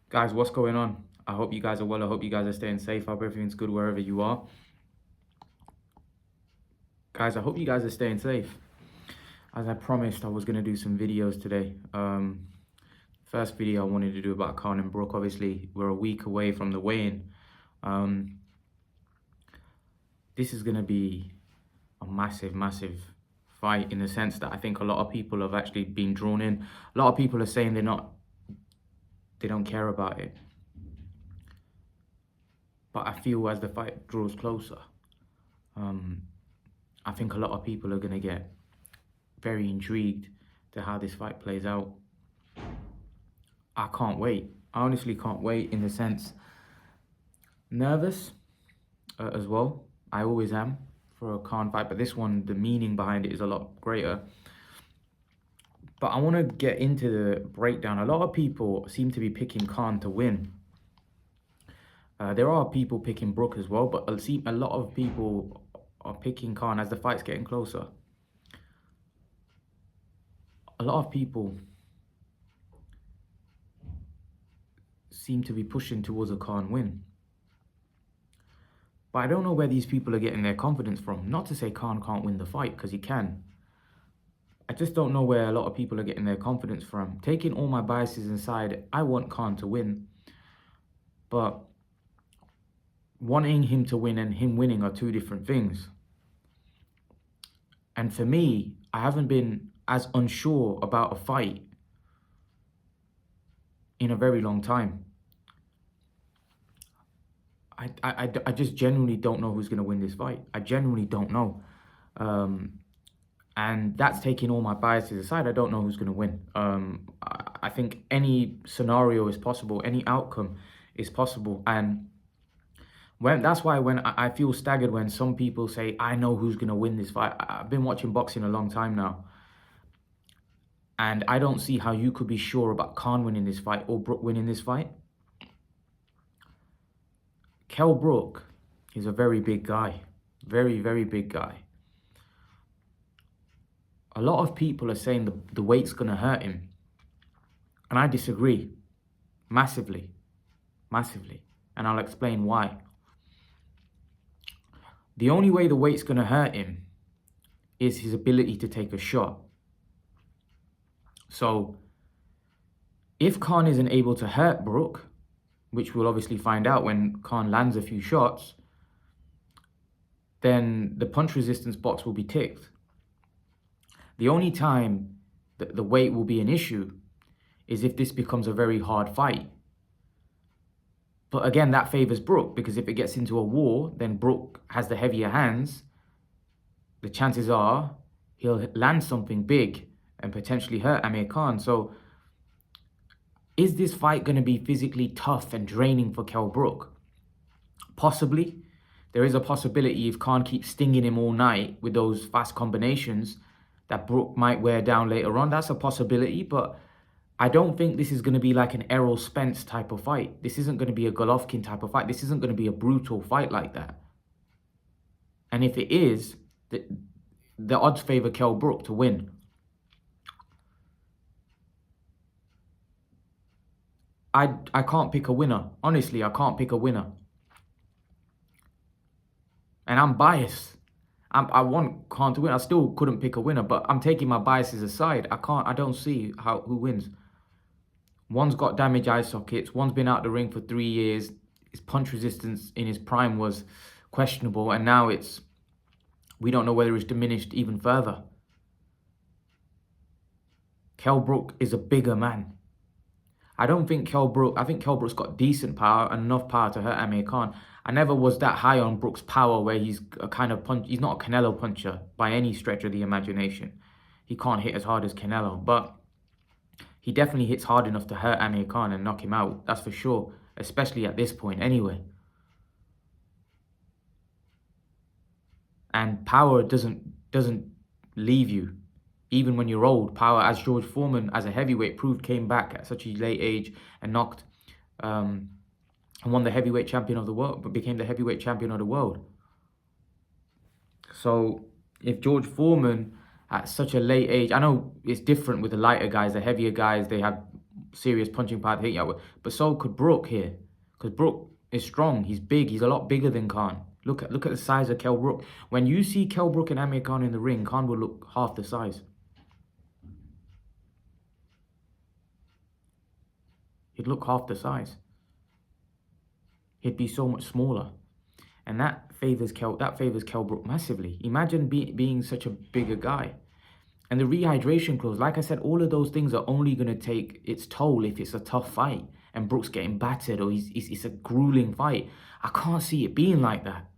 Guys, what's going on? I hope you guys are well. I hope you guys are staying safe. I hope everything's good wherever you are. Guys, I hope you guys are staying safe. As I promised, I was going to do some videos today. First video I wanted to do about Kell Brook. Obviously, we're a week away from the weigh-in. This is going to be a massive fight in the sense that I think a lot of people have actually been drawn in. A lot of people are saying they don't care about it. But I feel as the fight draws closer, I think a lot of people are going to get very intrigued to how this fight plays out. I can't wait. I honestly can't wait, in the sense, nervous as well. I always am for a Khan fight, but this one, the meaning behind it is a lot greater. But I want to get into the breakdown. A lot of people seem to be picking Khan to win. There are people picking Brook as well, but a lot of people are picking Khan as the fight's getting closer. A lot of people seem to be pushing towards a Khan win. But I don't know where these people are getting their confidence from. Not to say Khan can't win the fight, because he can. I just don't know where a lot of people are getting their confidence from. Taking all my biases aside, I want Khan to win. But wanting him to win and him winning are two different things. And for me, I haven't been as unsure about a fight in a very long time. I just genuinely don't know who's going to win this fight. I genuinely don't know. And that's taking all my biases aside. I don't know who's going to win. I think any scenario is possible. Any outcome is possible. And that's why when I feel staggered when some people say, I know who's going to win this fight. I've been watching boxing a long time now. And I don't see how you could be sure about Khan winning this fight or Brook winning this fight. Kell Brook is a very big guy. Very big guy. A lot of people are saying the weight's going to hurt him. And I disagree. Massively. And I'll explain why. The only way the weight's going to hurt him is his ability to take a shot. So, if Khan isn't able to hurt Brook, which we'll obviously find out when Khan lands a few shots, then the punch resistance box will be ticked. The only time that the weight will be an issue is if this becomes a very hard fight. But again, that favors Brook, because if it gets into a war, then Brook has the heavier hands. The chances are he'll land something big and potentially hurt Amir Khan. So, is this fight going to be physically tough and draining for Kell Brook? Possibly. There is a possibility if Khan keeps stinging him all night with those fast combinations that Brook might wear down later on. That's a possibility, but I don't think this is going to be like an Errol Spence type of fight. This isn't going to be a Golovkin type of fight. This isn't going to be a brutal fight like that. And if it is, the odds favor Kell Brook to win. I can't pick a winner. Honestly, I can't pick a winner. And I'm biased. I want Khan to win. I still couldn't pick a winner, but I'm taking my biases aside. I don't see who wins. One's got damaged eye sockets. One's been out the ring for 3 years. His punch resistance in his prime was questionable, and now we don't know whether it's diminished even further. Kell Brook is a bigger man. I think Kell Brook's got decent power and enough power to hurt Amir Khan. I never was that high on Brook's power where he's a kind of he's not a Canelo puncher by any stretch of the imagination. He can't hit as hard as Canelo, but he definitely hits hard enough to hurt Amir Khan and knock him out. That's for sure, especially at this point anyway. And power doesn't leave you. Even when you're old, power, as George Foreman, as a heavyweight, proved, came back at such a late age and knocked and won the heavyweight champion of the world, but became the heavyweight champion of the world. So if George Foreman at such a late age, I know it's different with the lighter guys, the heavier guys, they have serious punching power to hit you out with. But so could Brook here, because Brook is strong. He's big. He's a lot bigger than Khan. Look at the size of Kell Brook. When you see Kell Brook and Amir Khan in the ring, Khan will look half the size. He'd look half the size. He'd be so much smaller, and that favors Kell Brook massively. Imagine being such a bigger guy. And the rehydration clause, like I said, all of those things are only going to take its toll if it's a tough fight and Brook's getting battered or it's a grueling fight. I can't see it being like that.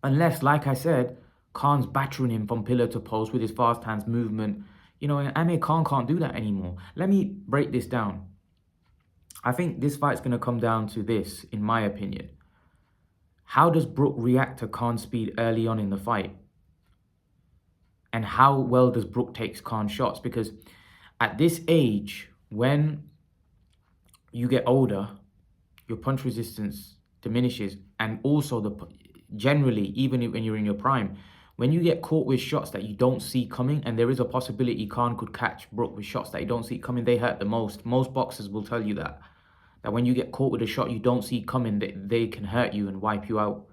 Unless, like I said, Khan's battering him from pillar to post with his fast hands movement. You know, and Amir Khan can't do that anymore. Let me break this down. I think this fight's going to come down to this, in my opinion. How does Brook react to Khan's speed early on in the fight? And how well does Brook take Khan's shots? Because at this age, when you get older, your punch resistance diminishes. And also, generally, even when you're in your prime, when you get caught with shots that you don't see coming, and there is a possibility Khan could catch Brook with shots that you don't see coming, they hurt the most. Most boxers will tell you that when you get caught with a shot you don't see coming, they can hurt you and wipe you out.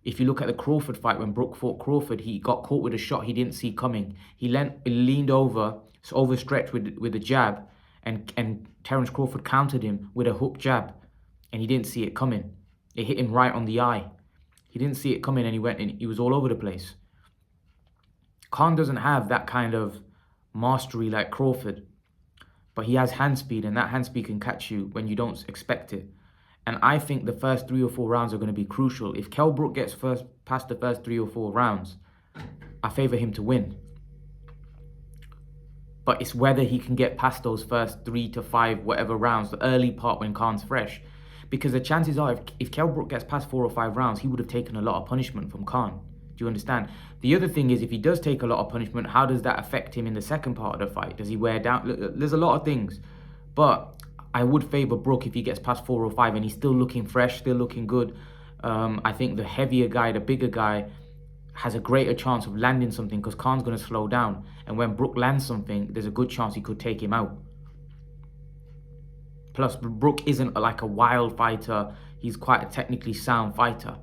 If you look at the Crawford fight, when Brook fought Crawford, he got caught with a shot he didn't see coming. He leaned over, overstretched with a jab, and Terence Crawford countered him with a hook jab, and he didn't see it coming. It hit him right on the eye. He didn't see it coming, and he was all over the place. Khan doesn't have that kind of mastery like Crawford, but he has hand speed, and that hand speed can catch you when you don't expect it. And I think the first 3 or 4 rounds are going to be crucial. If Kell Brook gets past the first 3 or 4 rounds, I favour him to win. But it's whether he can get past those first 3 to 5 whatever rounds, the early part when Khan's fresh. Because the chances are, if Kell Brook gets past 4 or 5 rounds, he would have taken a lot of punishment from Khan. Do you understand? The other thing is, if he does take a lot of punishment, how does that affect him in the second part of the fight? Does he wear down? There's a lot of things. But I would favour Brook if he gets past 4 or 5 and he's still looking fresh, still looking good. I think the heavier guy, the bigger guy, has a greater chance of landing something because Khan's going to slow down. And when Brook lands something, there's a good chance he could take him out. Plus, Brook isn't like a wild fighter. He's quite a technically sound fighter.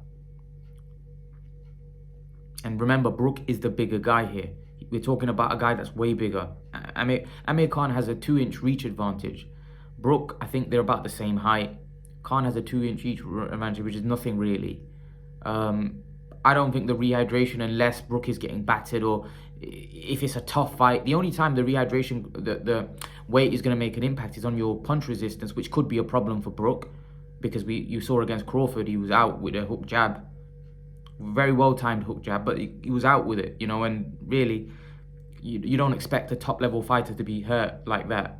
And remember, Brook is the bigger guy here. We're talking about a guy that's way bigger. Amir Khan has a 2-inch reach advantage. Brook, I think they're about the same height. Khan has a 2-inch reach advantage, which is nothing really. I don't think the rehydration, unless Brook is getting battered or if it's a tough fight, the only time the rehydration, the weight is going to make an impact is on your punch resistance, which could be a problem for Brook, because you saw against Crawford, he was out with a hook jab. Very well timed hook jab, but he was out with it, you know, and really, you don't expect a top level fighter to be hurt like that.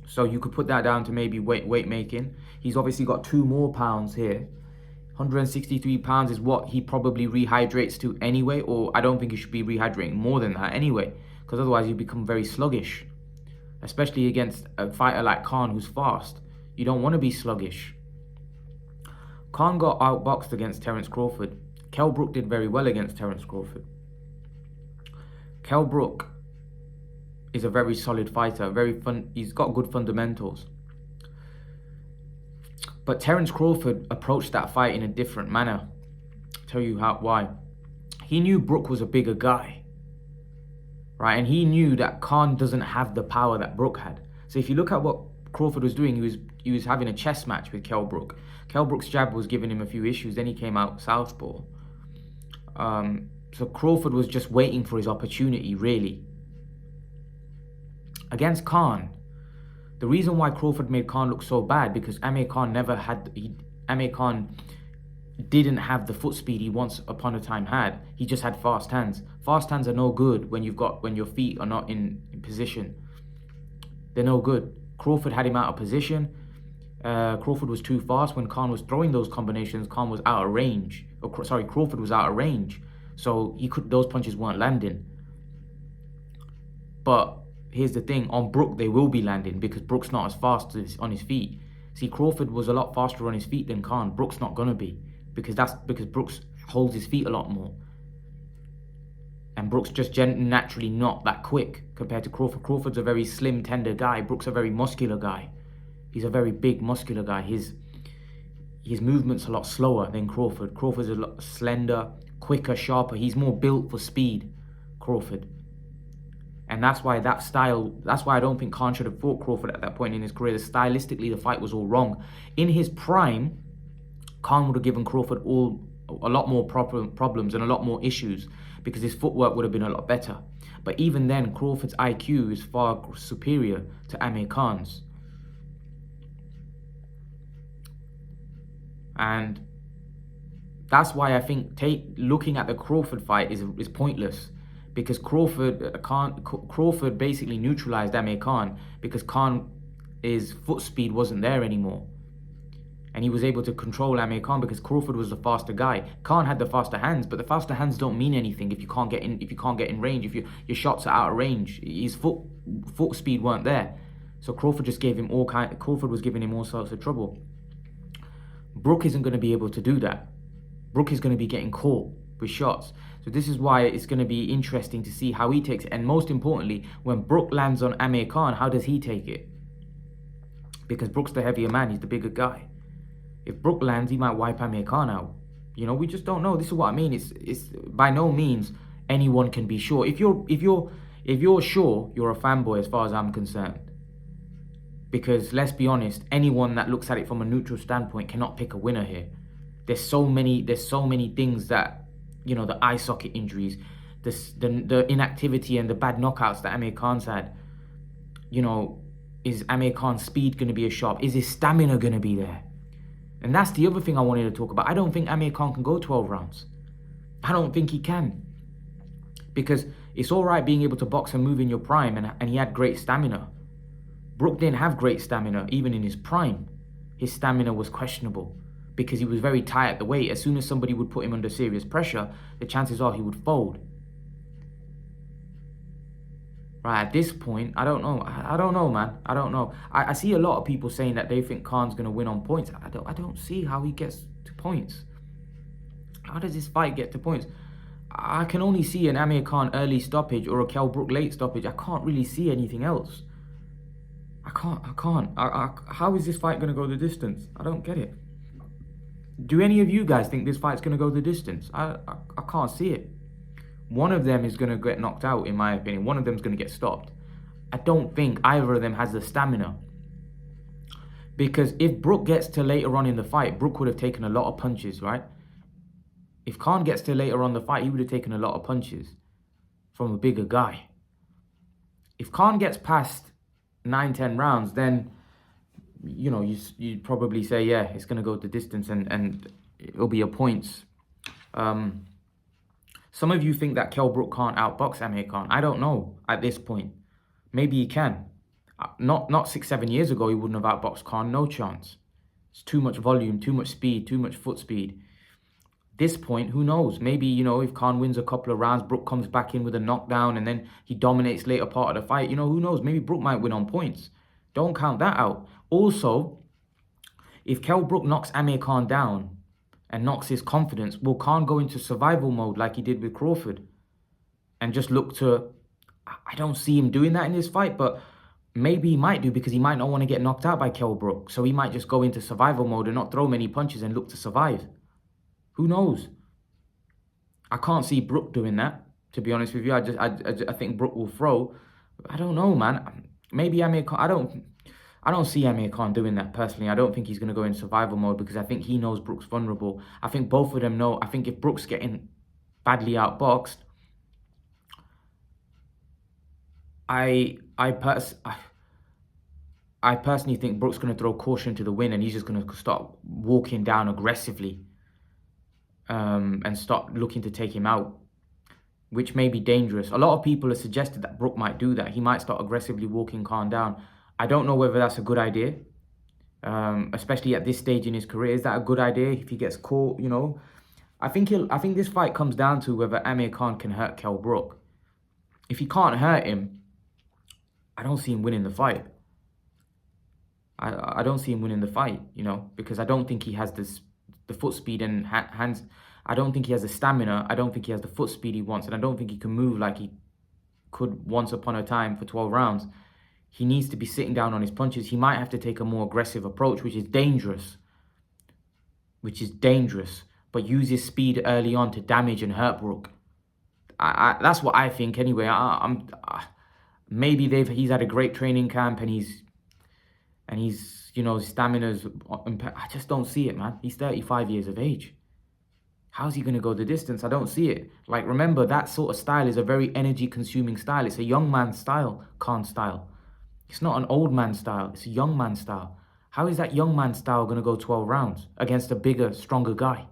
So you could put that down to maybe weight making. He's obviously got 2 more pounds here. 163 pounds is what he probably rehydrates to anyway, or I don't think he should be rehydrating more than that anyway, because otherwise you become very sluggish, especially against a fighter like Khan who's fast. You don't want to be sluggish. Khan got outboxed against Terence Crawford. Kell Brook did very well against Terence Crawford. Kell Brook is a very solid fighter, he's got good fundamentals. But Terence Crawford approached that fight in a different manner. I'll tell you why. He knew Brook was a bigger guy, right? And he knew that Khan doesn't have the power that Brook had. So if you look at what Crawford was doing, he was having a chess match with Kell Brook. Kell Brook's jab was giving him a few issues. Then he came out southpaw. So Crawford was just waiting for his opportunity, really. Against Khan, the reason why Crawford made Khan look so bad, because Amir Khan didn't have the foot speed he once upon a time had. He just had fast hands. Fast hands are no good when your feet are not in position. They're no good. Crawford had him out of position. Crawford was too fast. When Khan was throwing those combinations, Khan was out of range. Crawford was out of range. So those punches weren't landing. But here's the thing, on Brook they will be landing, because Brook's not as fast on his feet. See, Crawford was a lot faster on his feet than Khan. Brook's not gonna be, because Brooks holds his feet a lot more. And Brook's just naturally not that quick compared to Crawford. Crawford's a very slim, tender guy. Brook's a very muscular guy. He's a very big, muscular guy. His movement's a lot slower than Crawford. Crawford's a lot slender, quicker, sharper. He's more built for speed, Crawford. And that's why that's why I don't think Khan should have fought Crawford at that point in his career. Stylistically, the fight was all wrong. In his prime, Khan would have given Crawford a lot more problems and a lot more issues because his footwork would have been a lot better. But even then, Crawford's IQ is far superior to Amir Khan's. And that's why I think looking at the Crawford fight is pointless, because Crawford basically neutralized Amir Khan because his foot speed wasn't there anymore. And he was able to control Amir Khan because Crawford was the faster guy. Khan had the faster hands, but the faster hands don't mean anything if you can't get in range, if your shots are out of range. His foot speed weren't there. So Crawford was giving him all sorts of trouble. Brook isn't going to be able to do that. Brook is going to be getting caught with shots. So this is why it's going to be interesting to see how he takes it. And most importantly, when Brook lands on Amir Khan, how does he take it? Because Brook's the heavier man, he's the bigger guy. If Brook lands, he might wipe Amir Khan out. You know, we just don't know. This is what I mean. It's by no means anyone can be sure. If you're sure, you're a fanboy as far as I'm concerned. Because let's be honest, anyone that looks at it from a neutral standpoint cannot pick a winner here. There's so many things that, you know, the eye socket injuries, the inactivity and the bad knockouts that Amir Khan's had. You know, is Amir Khan's speed going to be as sharp? Is his stamina going to be there? And that's the other thing I wanted to talk about. I don't think Amir Khan can go 12 rounds. I don't think he can. Because it's all right being able to box and move in your prime, and he had great stamina. Brook didn't have great stamina even in his prime. His stamina was questionable because he was very tight at the weight. As soon as somebody would put him under serious pressure, the chances are he would fold. Right, at this point, I don't know. I don't know, man. I don't know. I see a lot of people saying that they think Khan's going to win on points. I don't see how he gets to points. How does this fight get to points? I can only see an Amir Khan early stoppage or a Kell Brook late stoppage. I can't really see anything else. I can't. How is this fight going to go the distance? I don't get it. Do any of you guys think this fight's going to go the distance? I can't see it. One of them is going to get knocked out, in my opinion. One of them is going to get stopped. I don't think either of them has the stamina. Because if Brook gets to later on in the fight, Brook would have taken a lot of punches, right? If Khan gets to later on the fight, he would have taken a lot of punches from a bigger guy. If Khan gets past 9-10 rounds, then, you know, you'd probably say, yeah, it's going to go the distance and it'll be a points. Some of you think that Kell Brook can't outbox Amir Khan. I don't know at this point. Maybe he can. Not 6-7 years ago, he wouldn't have outboxed Khan. No chance. It's too much volume, too much speed, too much foot speed. This point, who knows? Maybe, you know, if Khan wins a couple of rounds, Brook comes back in with a knockdown and then he dominates later part of the fight. You know, who knows? Maybe Brook might win on points. Don't count that out. Also, if Kell Brook knocks Amir Khan down and knocks his confidence, will Khan go into survival mode like he did with Crawford and just look to... I don't see him doing that in this fight, but maybe he might do because he might not want to get knocked out by Kell Brook. So he might just go into survival mode and not throw many punches and look to survive. Who knows? I can't see Brook doing that, to be honest with you. I think Brook will throw. I don't know, man. Maybe Amir Khan... I don't see Amir Khan doing that personally. I don't think he's going to go in survival mode because I think he knows Brook's vulnerable. I think both of them know. I think if Brook's getting badly outboxed, I personally think Brook's going to throw caution to the wind and he's just going to start walking down aggressively and start looking to take him out, which may be dangerous. A lot of people have suggested that Brook might do that. He might start aggressively walking Khan down. I don't know whether that's a good idea, especially at this stage in his career. Is that a good idea if he gets caught, you know? I think this fight comes down to whether Amir Khan can hurt Kell Brook. If he can't hurt him, I don't see him winning the fight. I don't see him winning the fight, you know, because I don't think he has the foot speed and hands. I don't think he has the stamina. I don't think he has the foot speed he wants. And I don't think he can move like he could once upon a time for 12 rounds. He needs to be sitting down on his punches. He might have to take a more aggressive approach, which is dangerous. But use his speed early on to damage and hurt Brook. That's what I think anyway. Maybe he's had a great training camp and he's his stamina's. I just don't see it, man. He's 35 years of age. How's he going to go the distance? I don't see it. Like, remember, that sort of style is a very energy-consuming style. It's a young man's style, Khan style. It's not an old man style. It's a young man style. How is that young man style going to go 12 rounds against a bigger, stronger guy?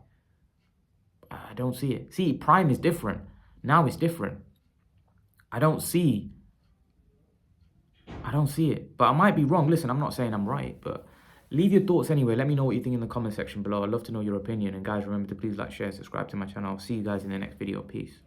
I don't see it. See, prime is different. Now it's different. I don't see it. But I might be wrong. Listen, I'm not saying I'm right, but leave your thoughts anyway. Let me know what you think in the comment section below. I'd love to know your opinion. And guys, remember to please like, share, subscribe to my channel. I'll see you guys in the next video. Peace.